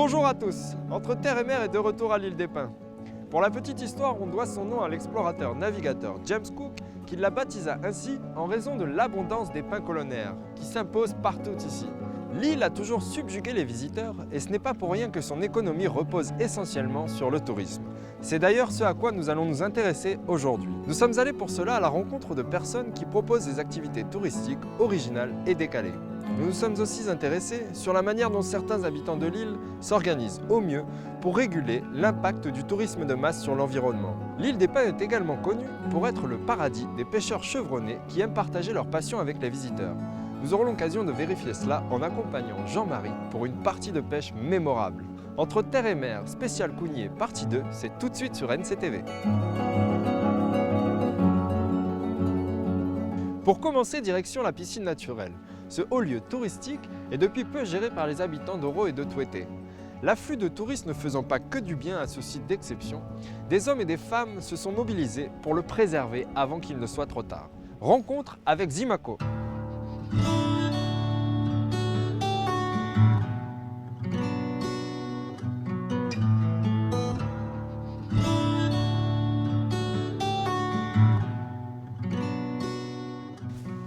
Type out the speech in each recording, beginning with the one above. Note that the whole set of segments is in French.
Bonjour à tous, Entre Terre et Mer est de retour à l'île des Pins. Pour la petite histoire, on doit son nom à l'explorateur-navigateur James Cook qui la baptisa ainsi en raison de l'abondance des pins colonnaires qui s'imposent partout ici. L'île a toujours subjugué les visiteurs et ce n'est pas pour rien que son économie repose essentiellement sur le tourisme. C'est d'ailleurs ce à quoi nous allons nous intéresser aujourd'hui. Nous sommes allés pour cela à la rencontre de personnes qui proposent des activités touristiques originales et décalées. Nous nous sommes aussi intéressés sur la manière dont certains habitants de l'île s'organisent au mieux pour réguler l'impact du tourisme de masse sur l'environnement. L'île des Pins est également connue pour être le paradis des pêcheurs chevronnés qui aiment partager leur passion avec les visiteurs. Nous aurons l'occasion de vérifier cela en accompagnant Jean-Marie pour une partie de pêche mémorable. Entre Terre et Mer, spécial Cougnier, partie 2, c'est tout de suite sur NCTV. Pour commencer, direction la piscine naturelle. Ce haut lieu touristique est depuis peu géré par les habitants d'Oro et de Touété. L'afflux de touristes ne faisant pas que du bien à ce site d'exception, des hommes et des femmes se sont mobilisés pour le préserver avant qu'il ne soit trop tard. Rencontre avec Zimako.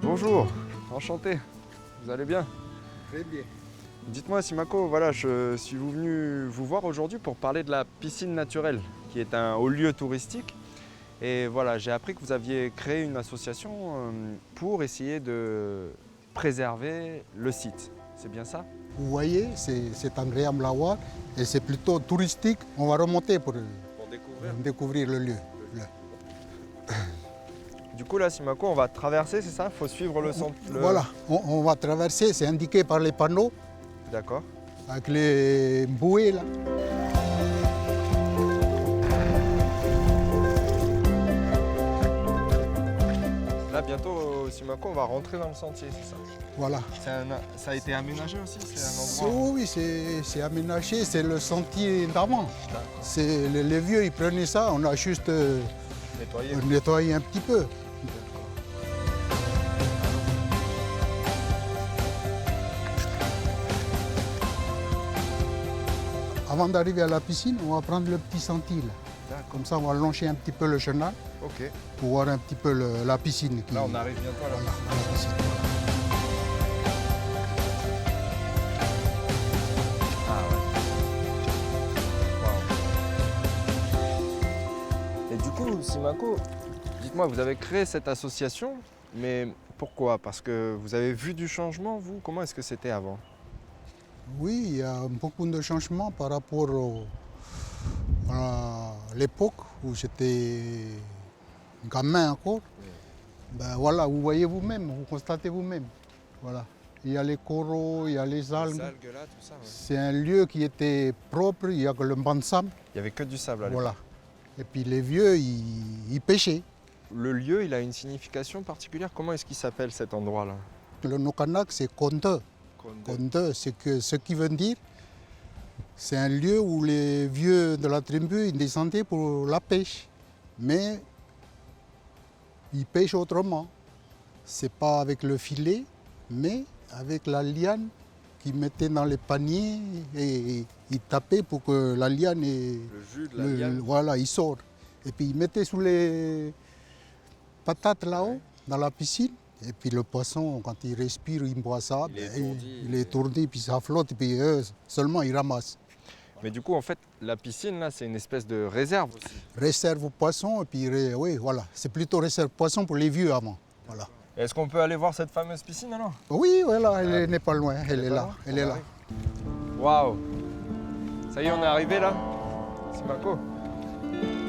Bonjour, enchanté. Vous allez bien? Très bien. Dites-moi Zimako, voilà, je suis venu vous voir aujourd'hui pour parler de la piscine naturelle, qui est un haut lieu touristique. Et voilà, j'ai appris que vous aviez créé une association pour essayer de préserver le site. C'est bien ça? Vous voyez, c'est agréable à voir et c'est plutôt touristique. On va remonter pour découvrir le lieu. Du coup, là, Zimako, on va traverser, c'est ça? Il faut suivre le centre. Voilà, on va traverser, c'est indiqué par les panneaux. D'accord. Avec les bouées là. Là, bientôt, Zimako, on va rentrer dans le sentier, c'est ça? Voilà. Ça a été aménagé aussi? C'est un endroit... Oui, c'est aménagé, c'est le sentier d'avant. Les vieux, ils prenaient ça, on a juste nettoyé un petit peu. Avant d'arriver à la piscine, on va prendre le petit sentier là. Comme ça, on va longer un petit peu le chenal pour voir un petit peu la piscine. Là, on arrive bientôt à la piscine. Et du coup, Zimako, dites-moi, vous avez créé cette association, mais pourquoi? Parce que vous avez vu du changement, vous? Comment est-ce que c'était avant? Oui, il y a beaucoup de changements par rapport à l'époque où j'étais gamin encore. Ben voilà, vous voyez vous-même, vous constatez vous-même. Voilà. Il y a les coraux, il y a les algues. Les algues là, tout ça, ouais. C'est un lieu qui était propre, il n'y a que le banc de sable. Il n'y avait que du sable à l'époque. Voilà. Et puis les vieux, ils pêchaient. Le lieu, il a une signification particulière. Comment est-ce qu'il s'appelle cet endroit-là? Le Nokanak, c'est Konde. Konde, c'est ce qui veut dire, c'est un lieu où les vieux de la tribu ils descendaient pour la pêche. Mais ils pêchent autrement. C'est pas avec le filet, mais avec la liane qu'ils mettaient dans les paniers et ils tapaient pour que la liane le jus de la liane. Voilà, il sort. Et puis ils mettaient sous les patates là-haut, dans la piscine. Et puis le poisson, quand il respire, il boit ça, il est étourdi, puis ça flotte, et puis seulement il ramasse. Mais du coup, en fait, la piscine, là, c'est une espèce de réserve aussi. Réserve aux poissons, et puis oui, voilà. C'est plutôt réserve poisson pour les vieux avant. Voilà. Est-ce qu'on peut aller voir cette fameuse piscine alors? Oui, voilà, elle n'est pas loin, elle est là. Elle est là. Waouh! Ça y est, on est arrivé là? Zimako.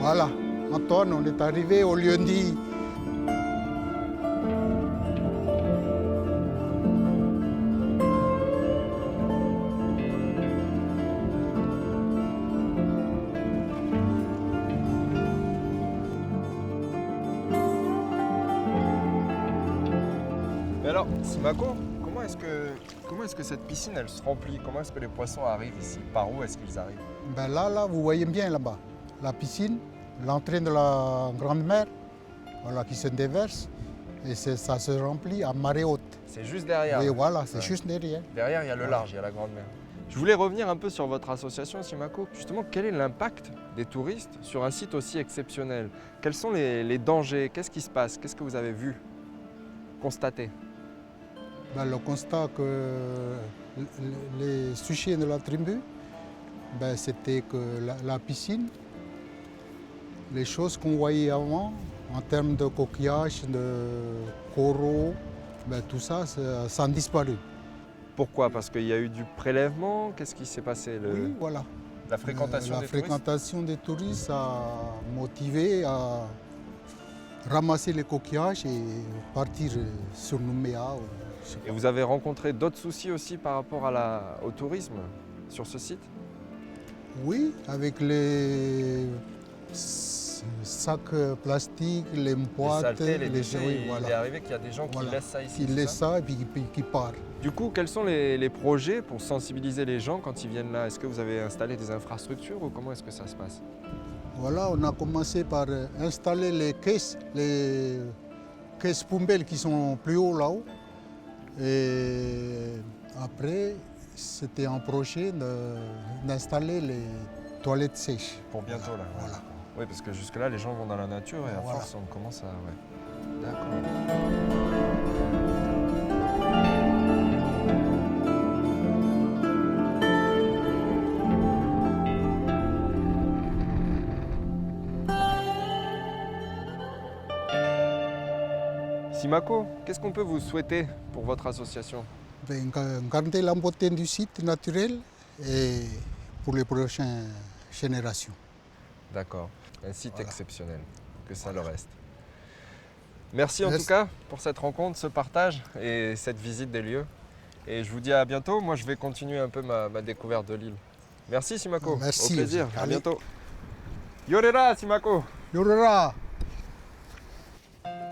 Voilà, Antoine, on est arrivé au lieu dit. Mais alors, Zimako, comment est-ce que cette piscine elle se remplit? Comment est-ce que les poissons arrivent ici? Par où est-ce qu'ils arrivent? Ben là, vous voyez bien là-bas, la piscine, l'entrée de la grande mer, voilà, qui se déverse, et ça se remplit à marée haute. C'est juste derrière. Et voilà, c'est juste derrière. Derrière, il y a le large, il y a la grande mer. Je voulais revenir un peu sur votre association Simako. Justement, quel est l'impact des touristes sur un site aussi exceptionnel? Quels sont les dangers? Qu'est-ce qui se passe? Qu'est-ce que vous avez vu, constaté? Ben, le constat que les sujets de la tribu, ben, c'était que la piscine, les choses qu'on voyait avant, en termes de coquillages, de coraux, ben, tout ça, ça a disparu. Pourquoi? Parce qu'il y a eu du prélèvement? Qu'est-ce qui s'est passé? Oui, voilà. La fréquentation La des touristes? fréquentation des touristes a motivé à ramasser les coquillages et partir sur Nouméa. Je sais Et pas. vous avez rencontré d'autres soucis aussi par rapport au tourisme sur ce site? Oui, avec les sacs plastiques, les Les boîtes, saletés, les déchets, oui, il est voilà. arrivé qu'il y a des gens qui Voilà. laissent ça ici. Qui c'est laissent ça et puis qui partent. Du coup, quels sont les projets pour sensibiliser les gens quand ils viennent là? Est-ce que vous avez installé des infrastructures ou comment est-ce que ça se passe? Voilà, on a commencé par installer les caisses poubelles qui sont plus haut là-haut. Et après, c'était un projet d'installer les toilettes sèches. Pour bientôt là. Voilà. Oui, parce que jusque-là, les gens vont dans la nature et à Voilà. force, on commence à... Ouais. D'accord. Simako, qu'est-ce qu'on peut vous souhaiter pour votre association? Ben, garder la beauté du site naturel et pour les prochaines générations. D'accord. Un site Voilà. exceptionnel, que ça Voilà. le reste. Merci en Merci. tout cas pour cette rencontre, ce partage et cette visite des lieux. Et je vous dis à bientôt. Moi, je vais continuer un peu ma découverte de l'île. Merci Simako. Merci. Au plaisir. À Allez. bientôt. Yorera Simako. Yorora!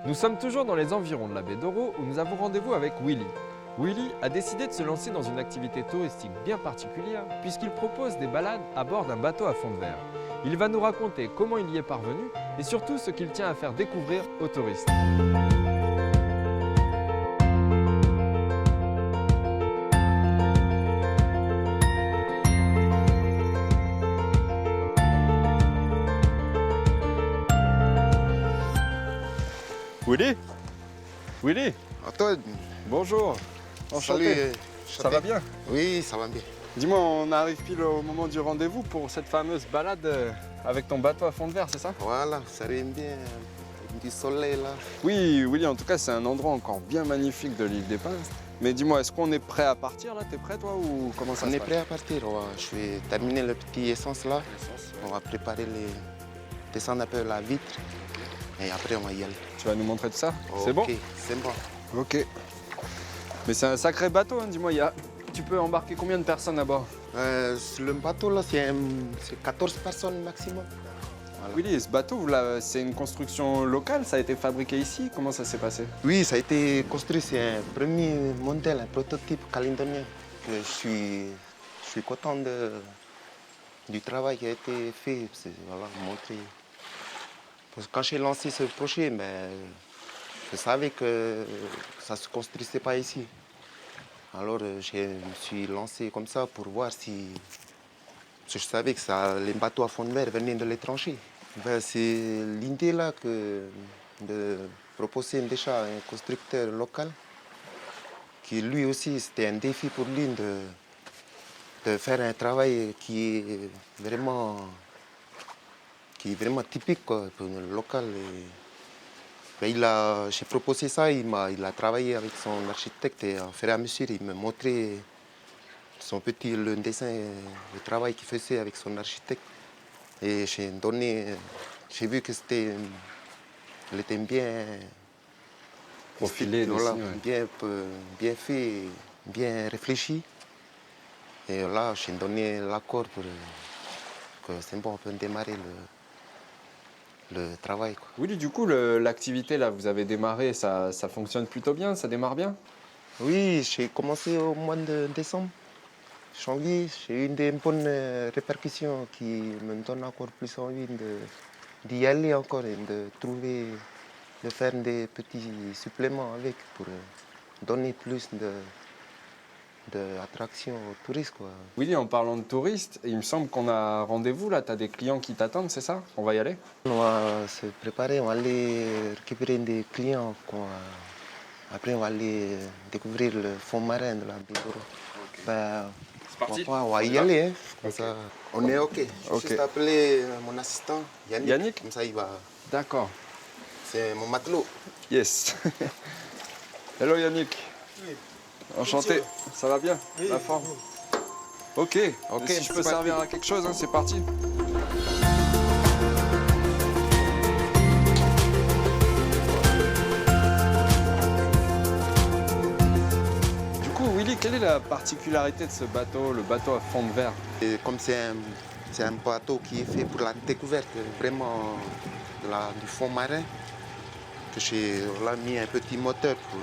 Nous sommes toujours dans les environs de la baie d'Oro où nous avons rendez-vous avec Willy. Willy a décidé de se lancer dans une activité touristique bien particulière puisqu'il propose des balades à bord d'un bateau à fond de verre. Il va nous raconter comment il y est parvenu et surtout ce qu'il tient à faire découvrir aux touristes. Willy? Willy? Antoine, Bonjour. Enchanté. salut. Ça va bien? Oui, ça va bien. Dis-moi, on arrive pile au moment du rendez-vous pour cette fameuse balade avec ton bateau à fond de verre, c'est ça? Voilà, ça aime bien. Du soleil là. Oui, Willy, en tout cas, c'est un endroit encore bien magnifique de l'île des Pins. Mais dis-moi, est-ce qu'on est prêt à partir là? T'es prêt toi ou comment ça On se est passe? prêt à partir. Je vais terminer le petit essence là. On va préparer descendre un peu la vitre. Et après, on va y aller. Tu vas nous montrer tout ça? C'est bon? Ok, c'est bon. Ok. Mais c'est un sacré bateau, hein. Dis-moi, tu peux embarquer combien de personnes à bord? Sur le bateau là, c'est 14 personnes maximum. Voilà. Willy, ce bateau, c'est une construction locale? Ça a été fabriqué ici? Comment ça s'est passé? Oui, ça a été construit. C'est un premier modèle, un prototype calédonien. Je suis content du travail qui a été fait. Voilà, montrer. Parce que quand j'ai lancé ce projet, je savais que ça ne se construisait pas ici. Alors je me suis lancé comme ça pour voir si... Parce que je savais que les bateaux à fond de mer venaient de l'étranger. C'est l'idée là de proposer déjà un constructeur local, qui lui aussi, c'était un défi pour lui de faire un travail qui est vraiment typique quoi, pour le local. J'ai proposé ça, il a travaillé avec son architecte et au fur et à mesure, il me montrait le dessin, le travail qu'il faisait avec son architecte. Et j'ai vu que elle était bien Profilé, voilà, dessiné, ouais. bien fait, bien réfléchi. Et là, j'ai donné l'accord pour que c'est bon, on peut démarrer le travail. Quoi. Willy, du coup, l'activité là, vous avez démarré, ça fonctionne plutôt bien, ça démarre bien? Oui, j'ai commencé au mois de décembre, janvier. J'ai eu des bonnes répercussions qui me donnent encore plus envie d'y aller encore et de faire des petits suppléments avec pour donner plus d'attraction aux touristes, quoi. Willy, en parlant de touristes, il me semble qu'on a rendez-vous là, tu as des clients qui t'attendent, c'est ça? On va y aller? On va se préparer, on va aller récupérer des clients, quoi. Après, on va aller découvrir le fond marin de la Bigorre. Ben, C'est parti. on va y aller, hein, comme ça. On est OK. Ok. Juste appeler mon assistant, Yannick. Yannick? Comme ça, il va... D'accord. C'est mon matelot. Yes. Hello Yannick. Enchanté. Ça va bien? La forme? Ok. Ok, Si je peux c'est servir parti. à quelque chose, hein, c'est parti. Du coup, Willy, quelle est la particularité de ce bateau, le bateau à fond de verre? Et comme c'est un bateau qui est fait pour la découverte vraiment du fond marin, que j'ai là, mis un petit moteur pour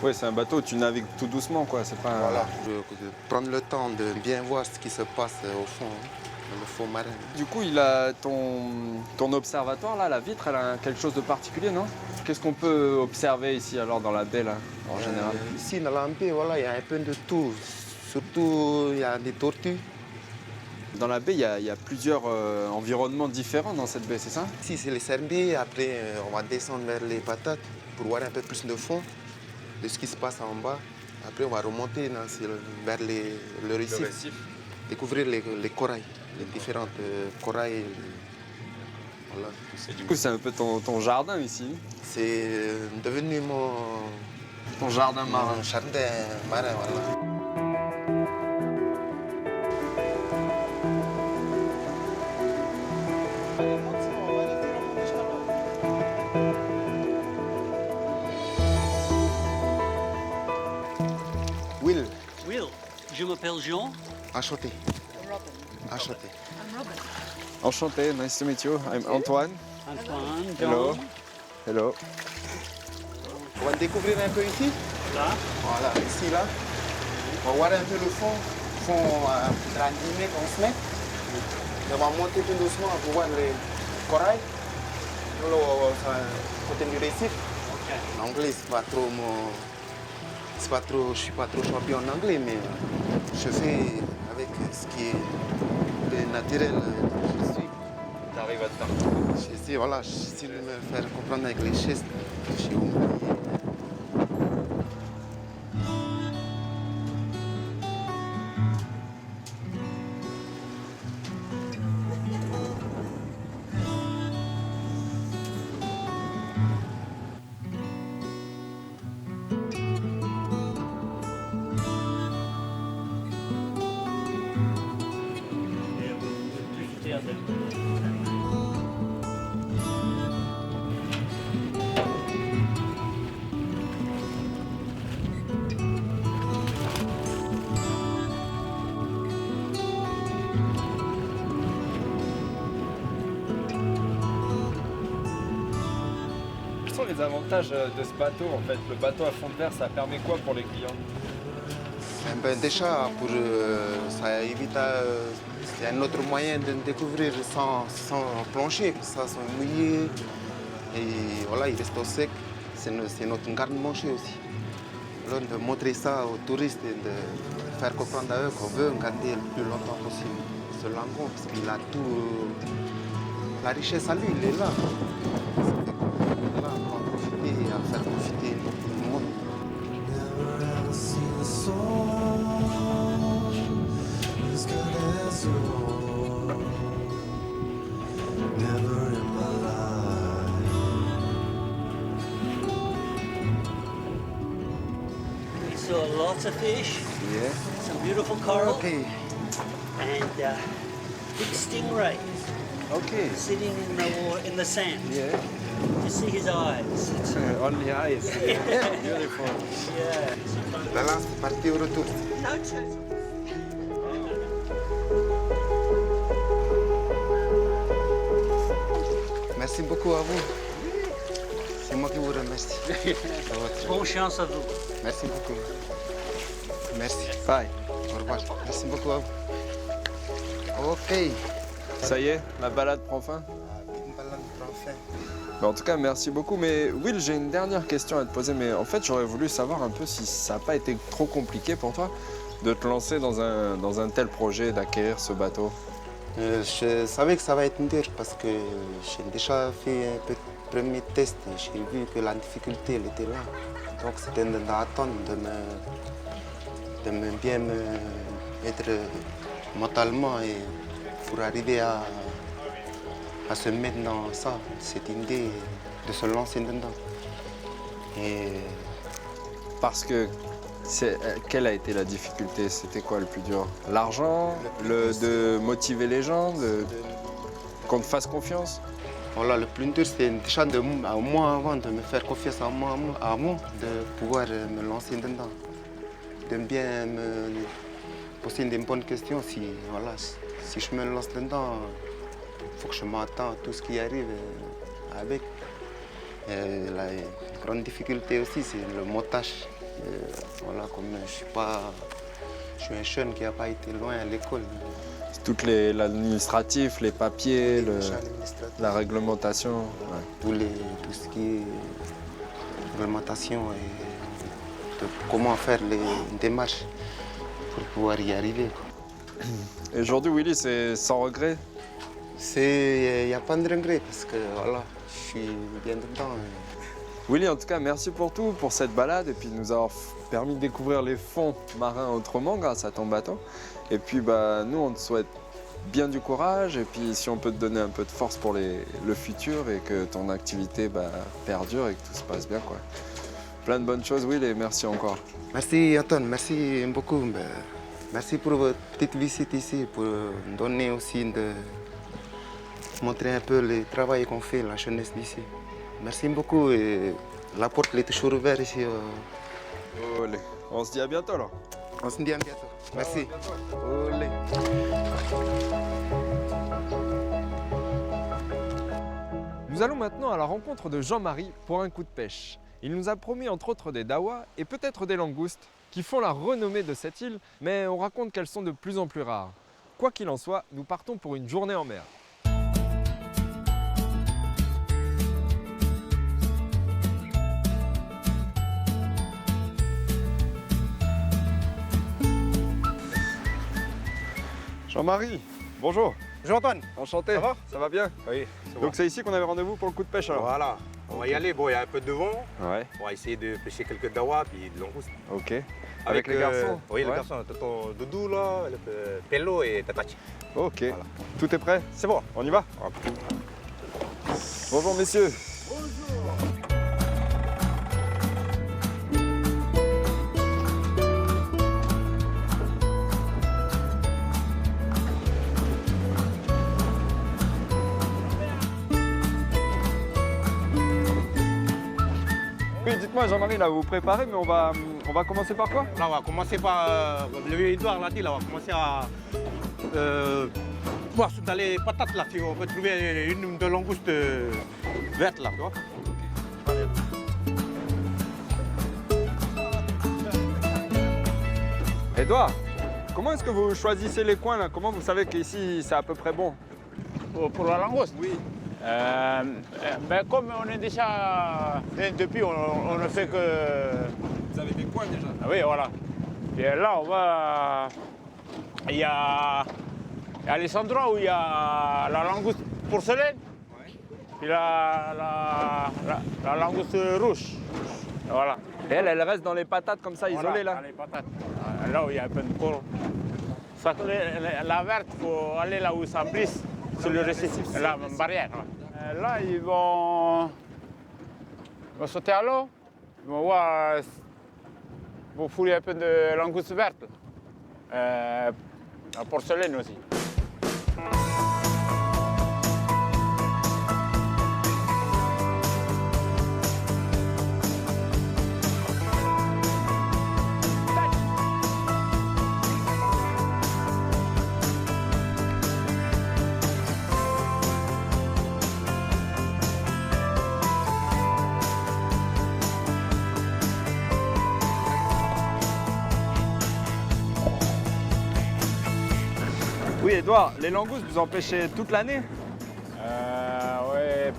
Oui, c'est un bateau où tu navigues tout doucement, quoi. C'est pas un- voilà, de prendre le temps de bien voir ce qui se passe au fond, hein, dans le fond marin. Du coup, il a ton observatoire, là, la vitre, elle a quelque chose de particulier, non? Qu'est-ce qu'on peut observer ici, alors, dans la baie, là, en général? Ici, dans la baie, voilà, il y a un peu de tout. Surtout, il y a des tortues. Dans la baie, il y a plusieurs environnements différents dans cette baie, c'est ça? Ici, c'est les serbiers. Après, on va descendre vers les patates pour voir un peu plus de fond de ce qui se passe en bas. Après, on va remonter vers le récif, découvrir les corails, les différentes corails. Voilà, tout ça. Du coup, c'est un peu ton jardin ici, C'est devenu ton jardin marin. mon jardin marin. Voilà. Will, Will, je m'appelle Jean. enchanté. Enchanté. Enchanté, nice to meet you. I'm Antoine. Antoine, Hello. John. Hello. On va découvrir un peu ici. Là. Voilà, ici, là. On va voir un peu le fond. Fond de la 10 mètres, 11 mètres. On va monter tout doucement pour voir les corails. Là, côté du récif. L'anglais, c'est pas trop mon... je suis pas trop champion en anglais, mais je fais avec ce qui est naturel. Je suis. T'arrives à te faire. J'essaie, voilà, j'essaie de me faire comprendre avec les gestes. Je suis oublié. Quels sont les avantages de ce bateau, en fait? Le bateau à fond de verre, ça permet quoi pour les clients? Ben déjà, ça évite, c'est un autre moyen de découvrir sans plancher, ça sans mouiller. Et voilà, il reste au sec. C'est notre garde-manger aussi. Alors, de montrer ça aux touristes et de faire comprendre à eux qu'on veut garder le plus longtemps possible ce lagon, parce qu'il a tout. La richesse à lui, il est là. Voilà, on va en profiter et à faire profiter tout le monde. We saw lots of fish, Yeah. some beautiful coral, Okay. and big stingray Okay. sitting in in the sand. Yeah. You see his eyes. Only eyes. Beautiful. Yeah. Là, c'est parti au retour. Merci beaucoup à vous. C'est moi qui vous remercie. de votre- Bonne chance à vous. Merci beaucoup. Merci. Bye. Au revoir. Merci beaucoup à vous. Ok. Ça y est, la balade prend fin? Une balade prend fin. En tout cas, merci beaucoup. Mais Will, j'ai une dernière question à te poser. Mais en fait, j'aurais voulu savoir un peu si ça n'a pas été trop compliqué pour toi de te lancer dans un tel projet, d'acquérir ce bateau? Je savais que ça va être dur parce que j'ai déjà fait un peu de premier test et j'ai vu que la difficulté elle était là. Donc c'était d'attendre de bien me mettre mentalement et pour arriver à se mettre dans ça, cette idée de se lancer dedans. Et Parce que quelle a été la difficulté? C'était quoi le plus dur? L'argent, de motiver les gens, qu'on te fasse confiance? voilà, le plus dur, c'est déjà à moi avant de me faire confiance à moi, de pouvoir me lancer dedans, de bien me poser des bonnes questions. Si je me lance dedans, il faut que je m'attende à tout ce qui arrive avec. Et la grande difficulté aussi, c'est le montage. Voilà, comme je suis un jeune qui n'a pas été loin à l'école. Tout l'administratif, les papiers, la réglementation. Ouais. Tout ce qui est réglementation et de comment faire les démarches pour pouvoir y arriver. Et aujourd'hui, Willy, c'est sans regret? Il n'y a pas de regret parce que voilà, je suis bien dedans. Willy, en tout cas, merci pour tout, pour cette balade et puis de nous avoir permis de découvrir les fonds marins autrement grâce à ton bateau. Et puis, nous, on te souhaite bien du courage et puis si on peut te donner un peu de force pour le futur et que ton activité perdure et que tout se passe bien, quoi. Plein de bonnes choses, Will, et merci encore. Merci, Anton, merci beaucoup. Merci pour votre petite visite ici, pour nous donner aussi de montrer un peu le travail qu'on fait, la jeunesse d'ici. Merci beaucoup et la porte est toujours ouverte ici. Olé. On se dit à bientôt alors. On se dit à bientôt. Merci. Olé. Nous allons maintenant à la rencontre de Jean-Marie pour un coup de pêche. Il nous a promis entre autres des dawas et peut-être des langoustes qui font la renommée de cette île, mais on raconte qu'elles sont de plus en plus rares. Quoi qu'il en soit, nous partons pour une journée en mer. Jean-Marie, bonjour. Bonjour Antoine. Enchanté. Ça va? Ça va bien? Oui, c'est bon. Donc c'est ici qu'on avait rendez-vous pour le coup de pêche alors? Voilà, on va y aller. Bon, il y a un peu de vent. Ouais, On va essayer de pêcher quelques dawas puis de langoustes. ok. Avec les garçons? Oui, les Ouais. garçons. Tonton Doudou, là, Pello et Tatachi. Ok. Voilà. Tout est prêt? C'est bon. On y va? Bonjour messieurs. Oui, dites-moi Jean-Marie, là vous vous préparez, mais on va commencer par quoi? Là, on va commencer par le vieux Edouard l'a dit, là, on va commencer à voir dans les patates là, si on peut trouver une de langouste verte là, tu vois. Edouard, comment est-ce que vous choisissez les coins là? Comment vous savez qu'ici c'est à peu près bon? Pour la langouste? Oui. Comme on est déjà depuis, on ne fait que... Vous avez des coins déjà? Ah oui, voilà. Et là, on va... Il y a les endroits où il y a la langouste porcelaine, puis la langouste rouge. Voilà. Et elle reste dans les patates comme ça, Voilà, isolée là? dans les patates. Là où il y a un peu de coron. La verte, il faut aller là où ils s'emplissent, sur le récif, la barrière. Ouais. Là, ils vont sauter à l'eau, ils vont voir, ils vont fouiller un peu de langouste verte. La porcelaine aussi. Oui, Edouard, les langoustes, vous en pêchez toute l'année? Ouais,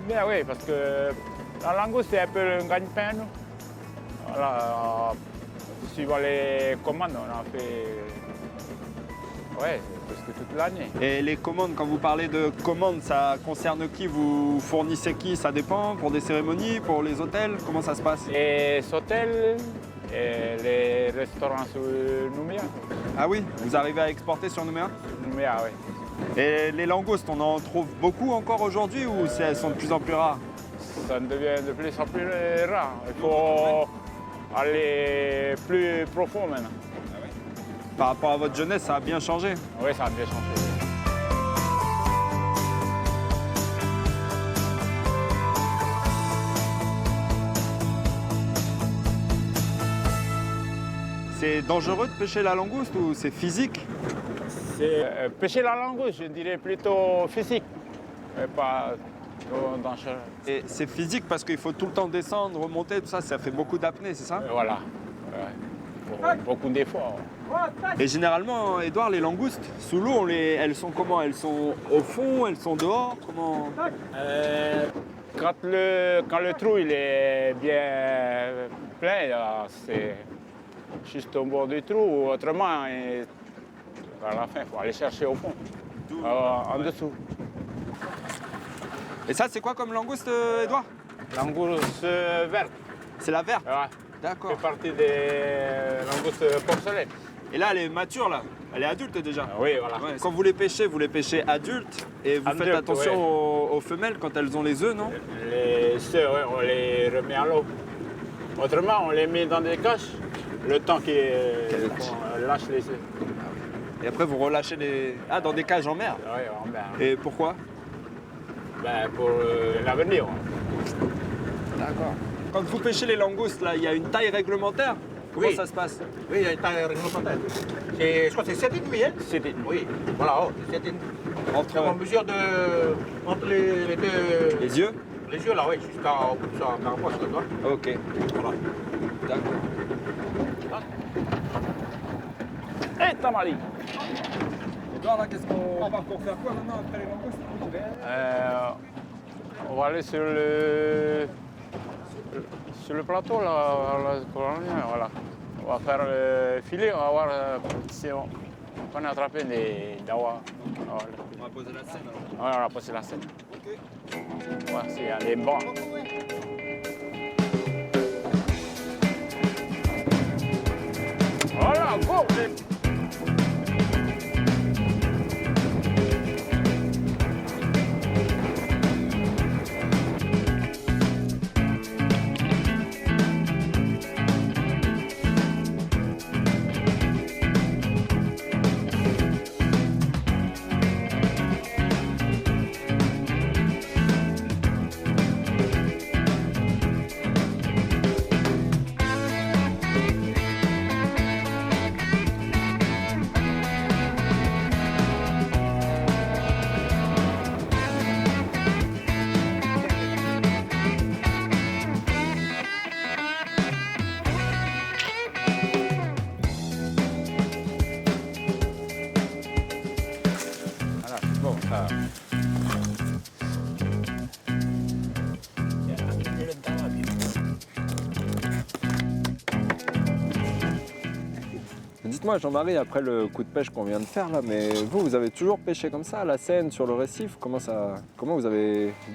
bien oui, parce que la langouste, c'est un peu le gagne-pain, nous. Voilà, suivant les commandes, on en fait ouais, presque toute l'année. Et les commandes, quand vous parlez de commandes, ça concerne qui? Vous fournissez qui? Ça dépend, pour des cérémonies, pour les hôtels? Comment ça se passe? Les hôtels et les restaurants sur Nouméa. Ah oui, vous arrivez à exporter sur Nouméa? Nouméa, oui. Et les langoustes, on en trouve beaucoup encore aujourd'hui ou elles sont de plus en plus rares? Ça devient de plus en plus rare. Il faut aller plus profond maintenant. Par rapport à votre jeunesse, ça a bien changé. Oui, ça a bien changé. C'est dangereux de pêcher la langouste ou c'est physique? C'est pêcher la langouste, je dirais plutôt physique, mais pas trop dangereux. Et c'est physique parce qu'il faut tout le temps descendre, remonter, tout ça, ça fait beaucoup d'apnée, c'est ça? Voilà. Ouais. Beaucoup d'efforts. Et généralement, Edouard, les langoustes, sous l'eau, elles sont comment? Elles sont au fond, elles sont dehors? Comment? Quand le trou il est bien plein, là, c'est juste au bord du trou. Autrement, à la fin, il faut aller chercher au fond, en dessous. Et ça, c'est quoi comme langouste, Edouard? Langouste verte. C'est la verte? Ouais. D'accord. C'est partie des langoustes porcelaines. Et là, elle est mature, là. Elle est adulte déjà. Oui, voilà. Ouais. Quand vous les pêchez adultes et vous faites Adulte, attention ouais. aux femelles quand elles ont les œufs, non? Les œufs, ouais, on les remet à l'eau. Autrement, on les met dans des caches le temps qu'on lâche les œufs. Et après, vous relâchez les... Ah, dans des cages en mer? Oui, en mer. Et pourquoi? Ben, pour l'avenir. D'accord. Quand vous pêchez les langoustes, là, il y a une taille réglementaire? Comment Oui. ça se passe? Oui, il y a une taille réglementaire. Je crois que c'est 7,5, hein? C'était Oui, voilà, oh, c'est 7,5. Entre On mesure entre les deux... les yeux? Les yeux, là, oui, jusqu'au bout de ça, carapace, là, tu vois. Ok. Voilà. D'accord. Et tamali. Edouard, là, qu'est-ce qu'on part pour faire quoi maintenant après les langoustes? On va aller sur le plateau, là, à la colonie, voilà. On va faire le filet, on va voir si on peut attraper des dawa. On va poser la scène alors. Ouais, on va poser la scène. Ok. On va voir s'il y a des bancs. Voilà, go! Voilà, bon, ça. Dites-moi, Jean-Marie, après le coup de pêche qu'on vient de faire là, mais vous avez toujours pêché comme ça à la Seine, sur le récif? D'où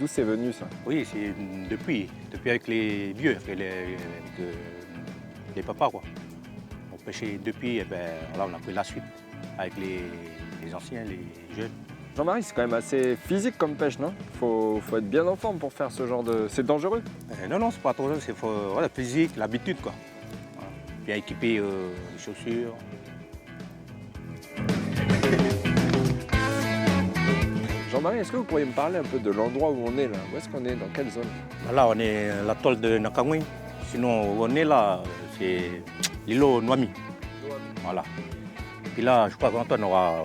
c'est venu ça? Oui, c'est depuis avec les vieux, avec les papas quoi. On pêchait depuis, et ben là on a pris la suite avec les anciens, les jeunes. Jean-Marie, c'est quand même assez physique comme pêche, non? Faut être bien en forme pour faire ce genre de... C'est dangereux? Non, c'est pas trop, c'est voilà, physique, l'habitude quoi. Voilà. Bien équipé, les chaussures. Jean-Marie, est-ce que vous pourriez me parler un peu de l'endroit où on est là? Où est-ce qu'on est? Dans quelle zone? Là on est à l'atoll de Nakangui. Sinon où on est là, c'est l'îlot Noami. Voilà. Et puis là, je crois qu'Antoine aura...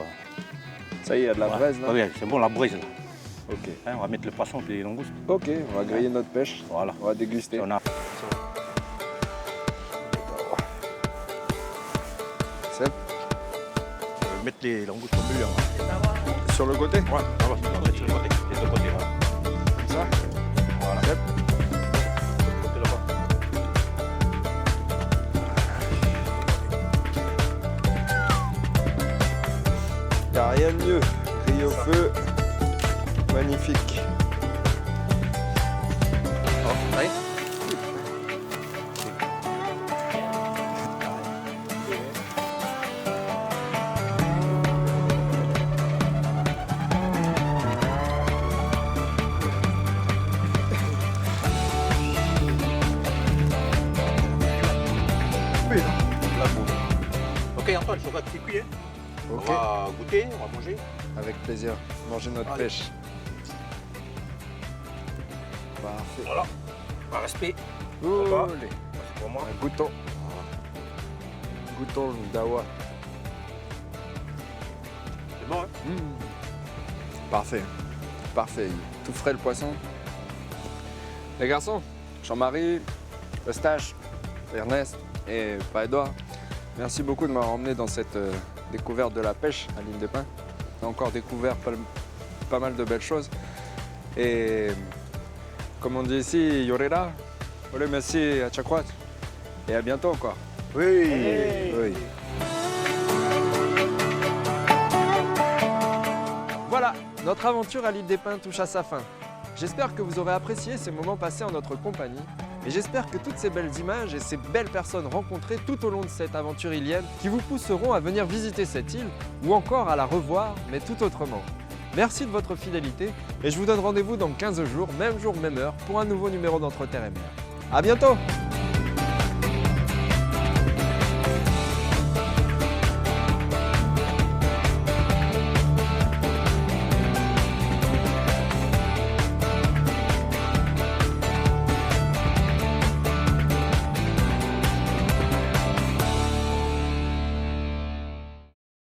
Ça y est, il y a de la braise là? Oui, c'est bon la braise là. Ok. Hein, on va mettre le poisson et les langoustes. Ok, on va griller notre pêche. Voilà. On va déguster. On a... C'est On va mettre les langoustes au milieu. Hein. sur le côté? Ouais, voilà, on va mettre sur le côté, les deux côtés. Voilà. Comme ça? Voilà. Yep. Côté là-bas. n'y a rien de mieux. Grille au feu. Magnifique. Oh, ouais. Ok Antoine, je regarde tes cuits. Ok, On va goûter, on va manger. avec plaisir. Manger notre Allez. pêche. Parfait. Voilà. Un respect. Olé. C'est pour moi. Goûtons. Goûtons le dawa. C'est bon, hein? Parfait. Parfait. Tout frais le poisson. Les garçons, Jean-Marie, Eustache, Ernest et pas Edouard, merci beaucoup de m'avoir emmené dans cette découverte de la pêche à l'île des Pins. J'ai encore découvert pas mal de belles choses. Et comme on dit ici, Yorera, ole merci à Chakwat. Et à bientôt encore. Oui. Oui. Voilà, notre aventure à l'île des Pins touche à sa fin. J'espère que vous aurez apprécié ces moments passés en notre compagnie et j'espère que toutes ces belles images et ces belles personnes rencontrées tout au long de cette aventure ilienne qui vous pousseront à venir visiter cette île ou encore à la revoir, mais tout autrement. Merci de votre fidélité et je vous donne rendez-vous dans 15 jours, même jour, même heure, pour un nouveau numéro d'Entre Terre et Mer. À bientôt!